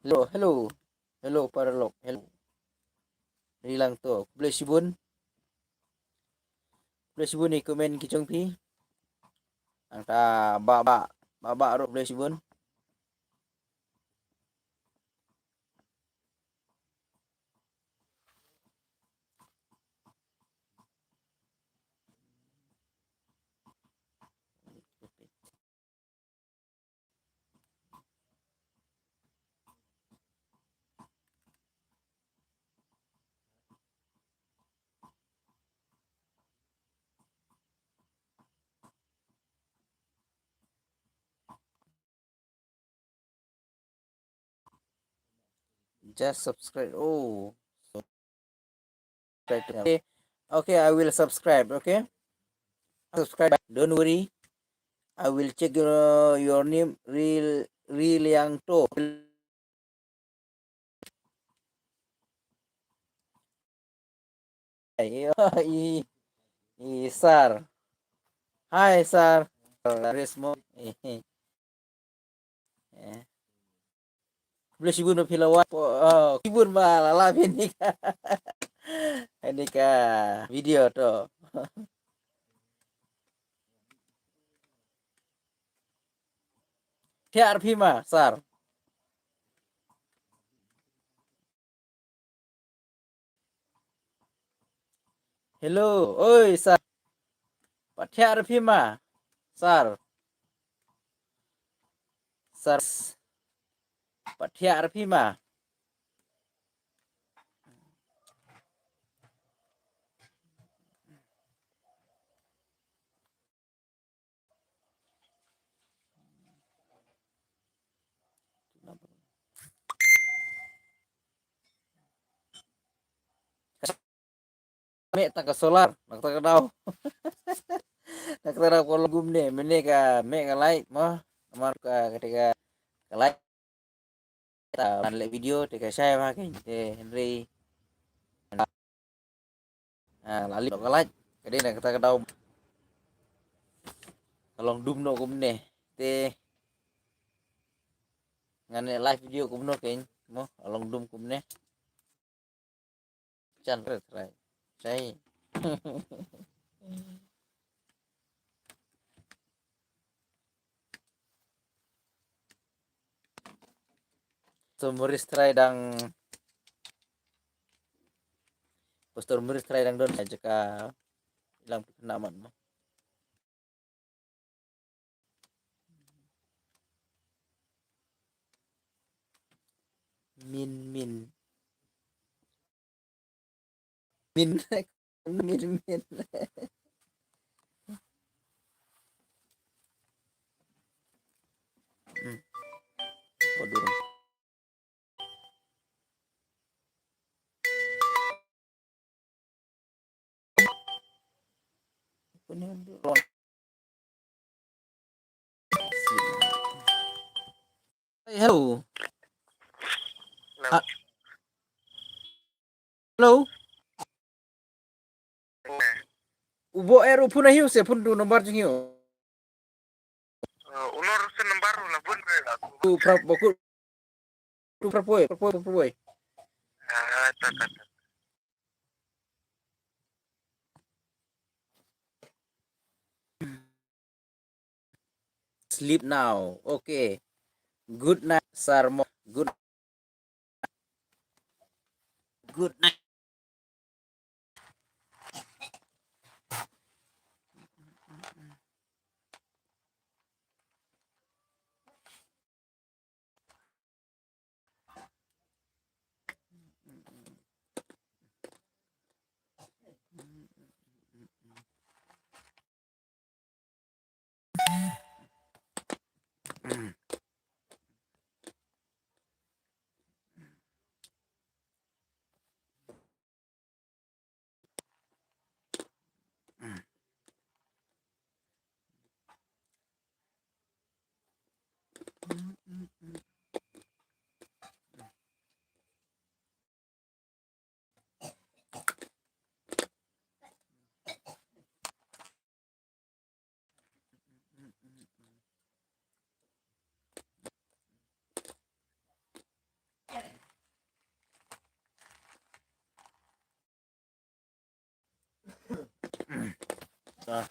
Hello, hello. Hello, Paralog. Hello. Hilang to. Boleh sibun? Boleh sibun ni komen kicong pi. Angka ba ro boleh sibun. Just subscribe. Oh, subscribe. Okay, okay, I will subscribe. Okay, subscribe. Don't worry. I will check your name real yang to. Sar. Hai Sar. Resmo. Boleh sibun berpilawat. Oh, sibun malah ini kah. Ini kah video to. TRP mah, Sar. Hello. Oi, Sar. Pak TRP mah. Sar. Sar. Pak TRP mah. Mek tak ke solar, nak tak ke daw. Nak tak daw kalau gum ni, mene ka mek ka like mah. Amar ka ketika ka like ta like video tika share mah ke Henry. Lali ka like. Kadi nak tak ke daw. Tolong dum no gum ni. Te ngane live video gum no ken mo along dum gum ni. Chan try. Sai. Muris try dang postur muris try dang don aja ka ilang penaman mo. Min min min. Waduh. Hey, hello. Hello. Ubo eru pun hiu se pun du nomor jing hiu. Unor se nomor la bun be la. Tu pra boku tu pra poe. Ta. Sleep now. Okay. Good night, Sarmo. Good night. Ah.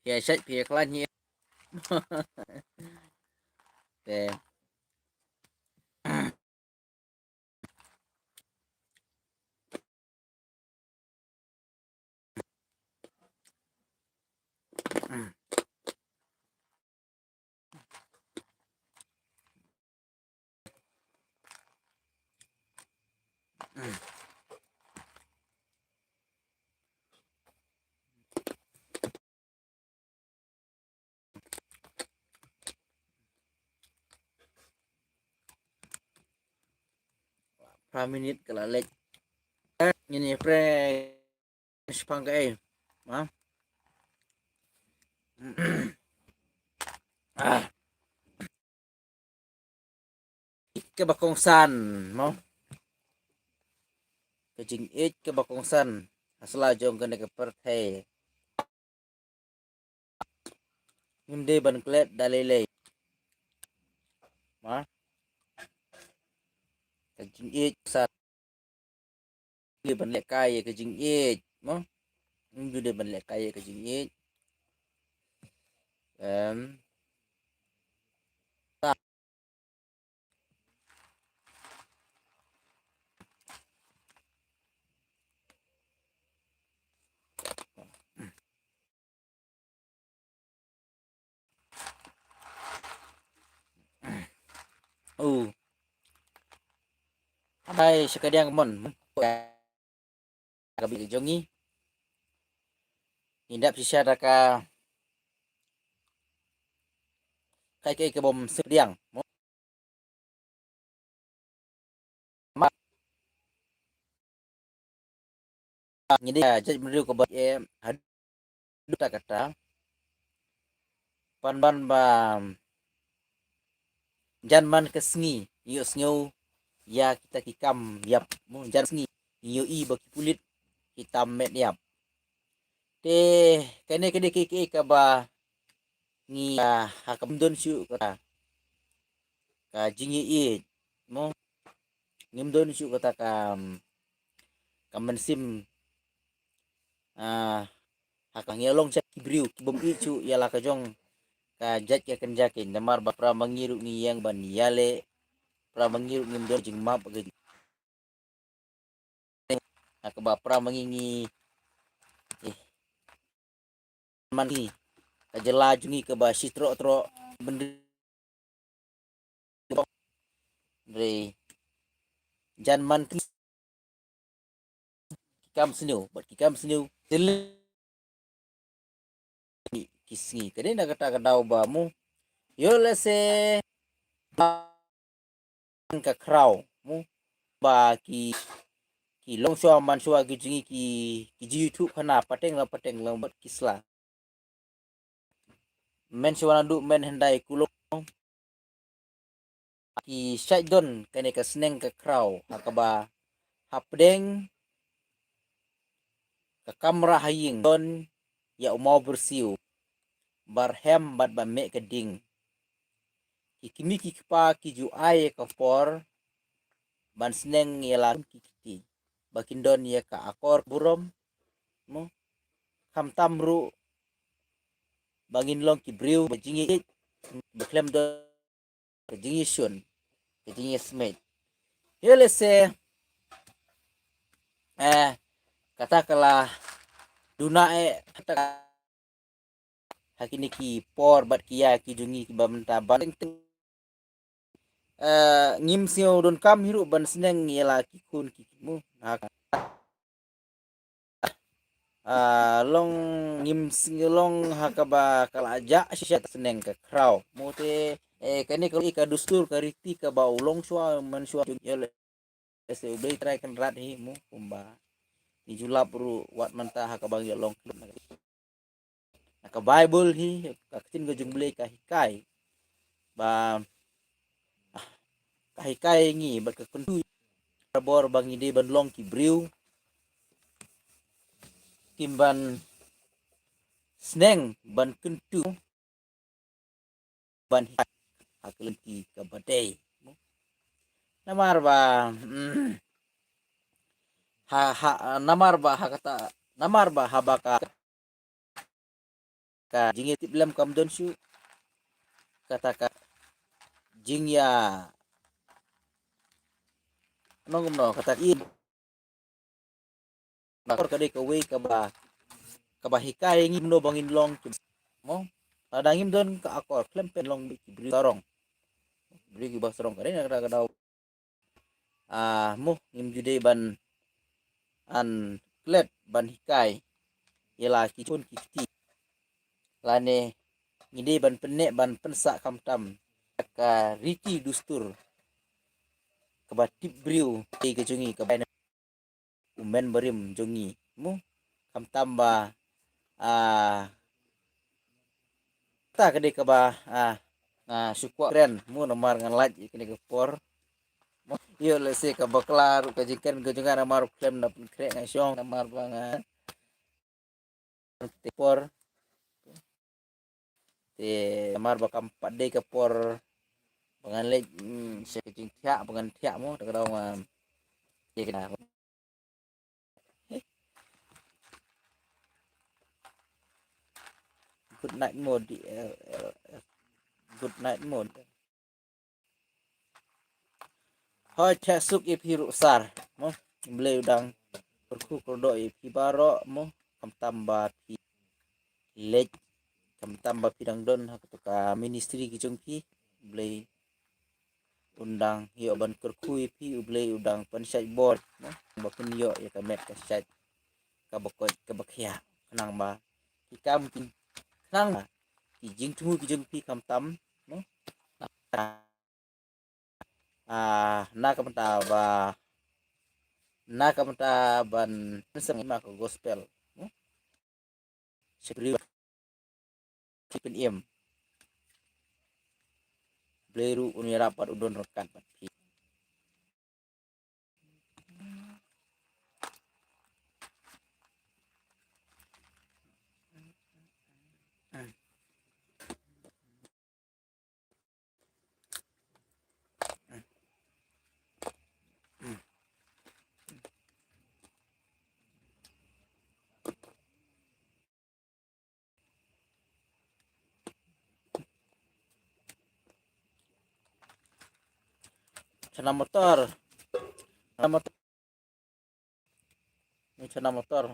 Phía sách phía klan nhiều. Để minute kalau lek ini pre sepangkai mah ah ke bakong san mau ke jing it ke bakong san asla jong ke ke perthai himde ban klet dalile mah ke jing it san ke ban lek kai ke jing it mah himde ban lek kai ke jing it em hai sekadiang mon kabi jongi indap sisa daka kai ke bom sediang jadi jadi menurut ko ba hadu ta kata pan ban ba jan man kesngi yu snyo ya kita kikam yap mo jan sngi yu I baki kulit hitam met yap te kene kede ke ka ba ngi hakam don syu kata ka jingi I mo ngim don syu kata ka mensim hakang yelong cak kibriu kibom icu yala ka jong ka jat ya kenjakin damar ba pra mangiru ni yang ban yale pra mangiru ngim don jing map ge ka ba pra mangingi mani ka jela jungi ka ba sitro tro bendi re jan man kikam senu bat kikam senu kisi kede na kata kadau ba mu yo lese ka kraw mu ba ki long shwa man shwa ki jingi ki YouTube khana pateng la bat kisla men shwa du men hendai kulo ki shajdon kene ka sneng ka kraw hakaba hapdeng ka kamera haying don ya umau bersiu barhem bat ba me ka ding ki kimi ki pa ki ju ai ka por ban sneng yela ki kiti bakindon ya ka akor burom mo kam tamru bangin long ki briu bajingi beklem do bajingi shun bajingi smet yele se katakanlah duna hakini ki por bat kia ki jungi ki bamenta ban ngim sio don kam hiru ban seneng yela ki kun ki mu long ngim singolong hakaba kala aja sisa seneng ke kraw mote kani ko ka dustur ka riti ka ba ulong swa man swa yele se ubei try kan rat hi mu kumba dijula puru wat manta hakaba long ka bible hi ka tin go jungle ka hikai ba ka hikai ngi ba ka kuntu bor bang ide ban long ki briu kimban sneng ban kuntu ban hakelti ka badai namar ba namar ba hakata namar ba habaka ka jingeti bilam kam don su kata ka jingya nong no kata i bakor ka de ka we ka ba hikai ngim no bangin long mo adangim don ka akor klem pen long bi bri torong bri ki basrong ka de na ka daw mo ngim jude ban an klet ban hikai yela ki chun ki ti lane ngide ban penek ban pensa kam tam ka riti dustur ka ba tip briu ke jungi ka ba umen berim jungi mu kam tamba ta kede ka ba sukwa kren mu nomar ngan laj kene ke por yo le se ka baklar ka jikan ke junga namar klem na kre ngai syong namar banga te por te namar bakam pade ke por bangan lej se ke jing thia bangan thia mu ta ka ma ye kena good night mode good night mode hoi cha suk ip hiru sar mo ble udang perku kodo ip baro mo kam tamba pi lej kam tamba pidang don ka ministry ki jongki ble undang yo ban kerku pi ble udang pansai board mo bakun yo ya ka met ka sat ka bakot ka bakhya nang ba ki kam kin nang ba ki jing tu ki jongki kam tam mo na kam ta ba na kamta ban sang ma ko gospel sebri tipin iem bleru unira pat udon rekan pat cana motor ini cana motor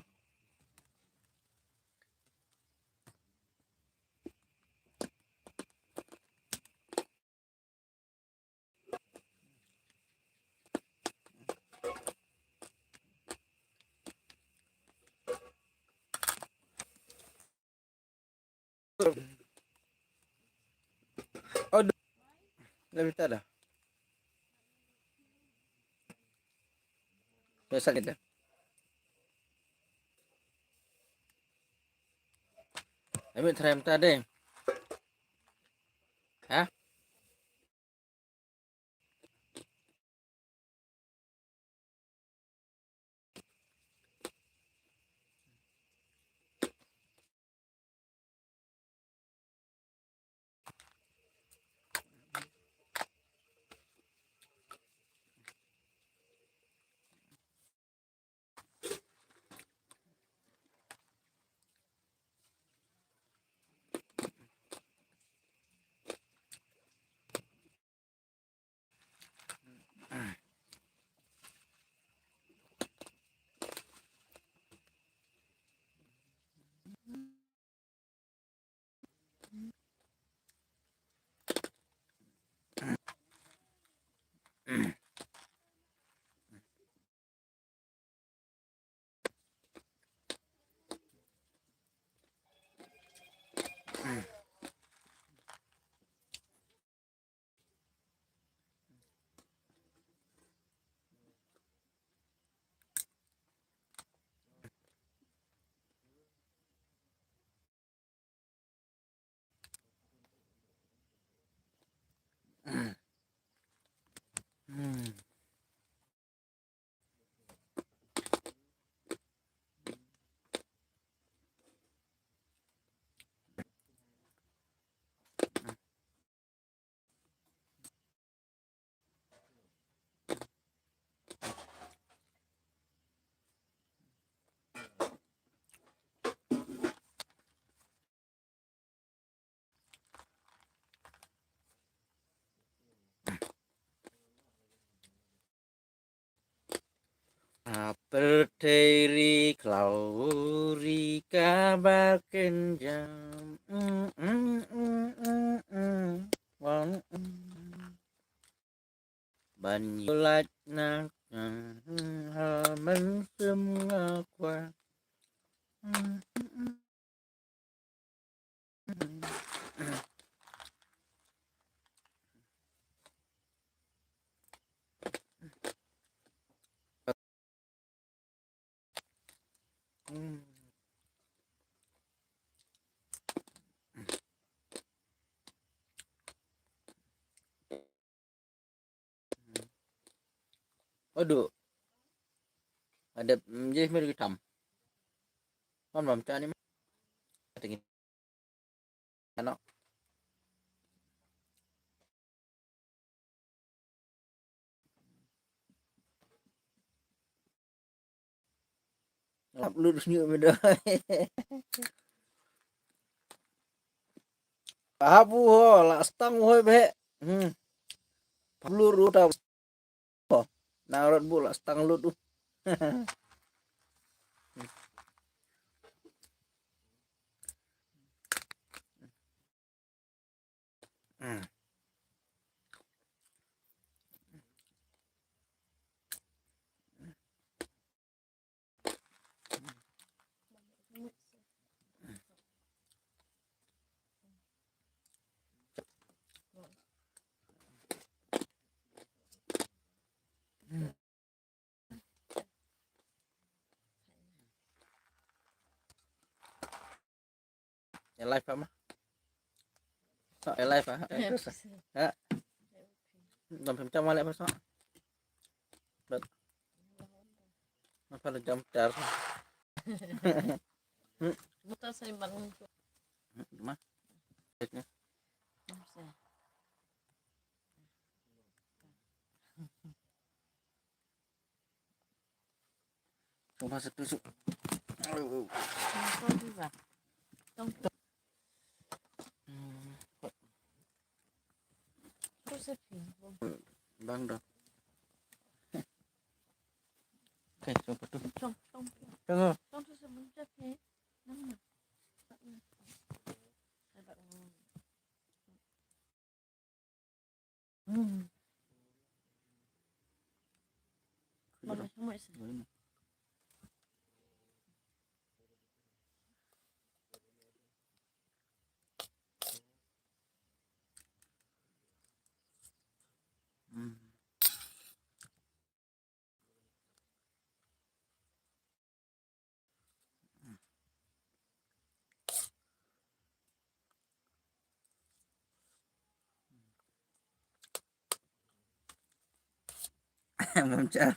oh lebih tada biasa gitu lebih terem tadi hah Perteri klauri kabarkan jam Banyulat na halaman semua kwa Aduh, ada jadi mari kita kan belum cani mah tinggi anak ngap lurus nyu beda habu ho la stang ho be peluru ta narot bu la stang lu tuh live apa live terus ya dalam jam malek pas apa jam dar Buta sa bangun ko. mah masuk tusuk bang dong oke coba tuh tunggu belum cara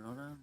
orang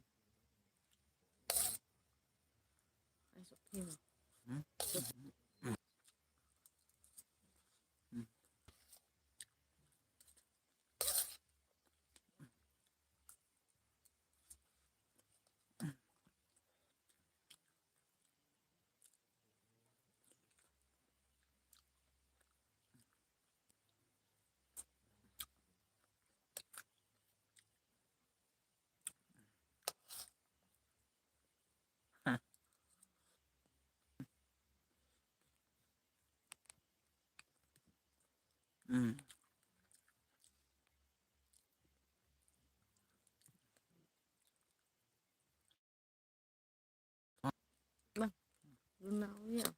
Lunaunya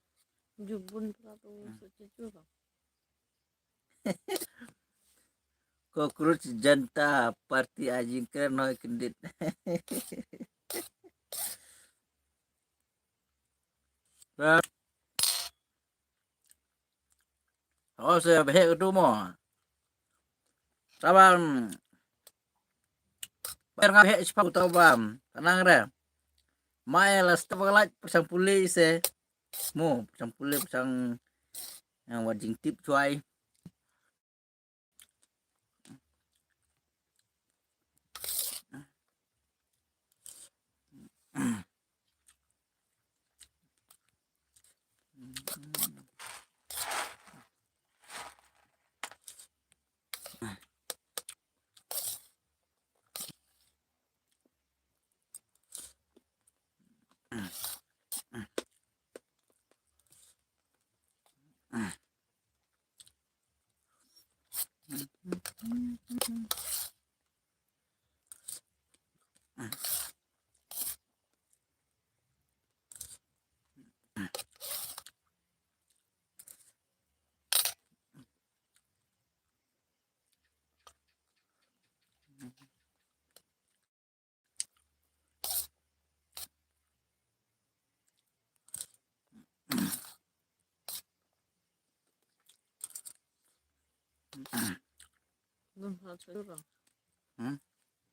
jubun terlalu secucu bang. Cockroach janta party anjing keren noi kendit. Oh saya behek itu mo. Tabang bayar ngabehek siapa tahu bam. Tenang deh. Mai lah stop galaj pasang pulih se. Mo pasang pulih pasang yang wajing tip cuai. Belum selesai bang.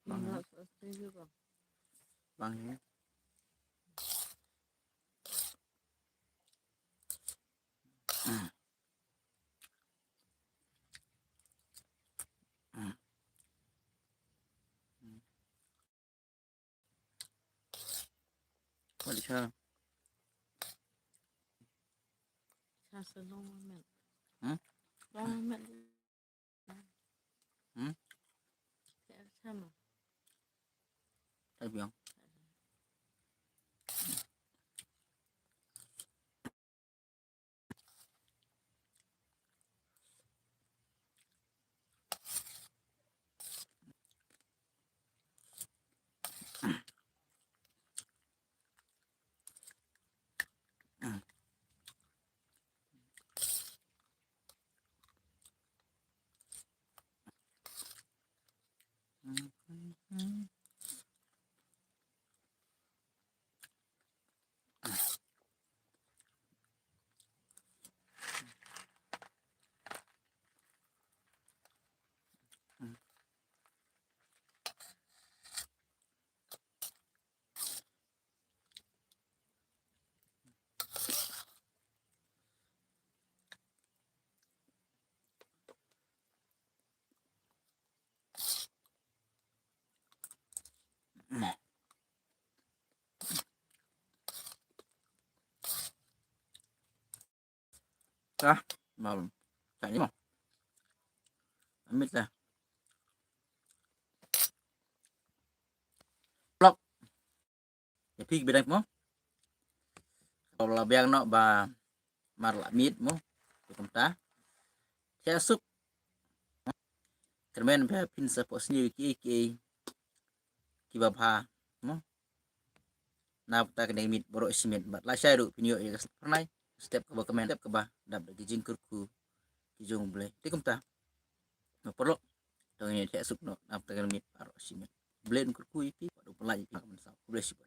Bang, Belum selesai bang. bang ya. Boleh saya. Saya senang banget. Hmm? Banget. Hmm? Saya sama. Saya bilang. Kah? Malam. Kayaknya mau. Amit lah. Blok. Ya pig bedang mo. Kalau labiang no ba marla mit mo. Tukum ta. Saya sup. Kermen ba pinsa po sendiri ki kibabha mo. Na ta kena mit borok simet bat la saya du pinyo ya pernah step ke ba kemen step ke ba dap gijing kurku kijung boleh. Tukum ta. No perlu. Dong ini saya sup no na ta kena mit borok simet. Blend kurku ipi padu pelai ipi kamen sa. Boleh sih.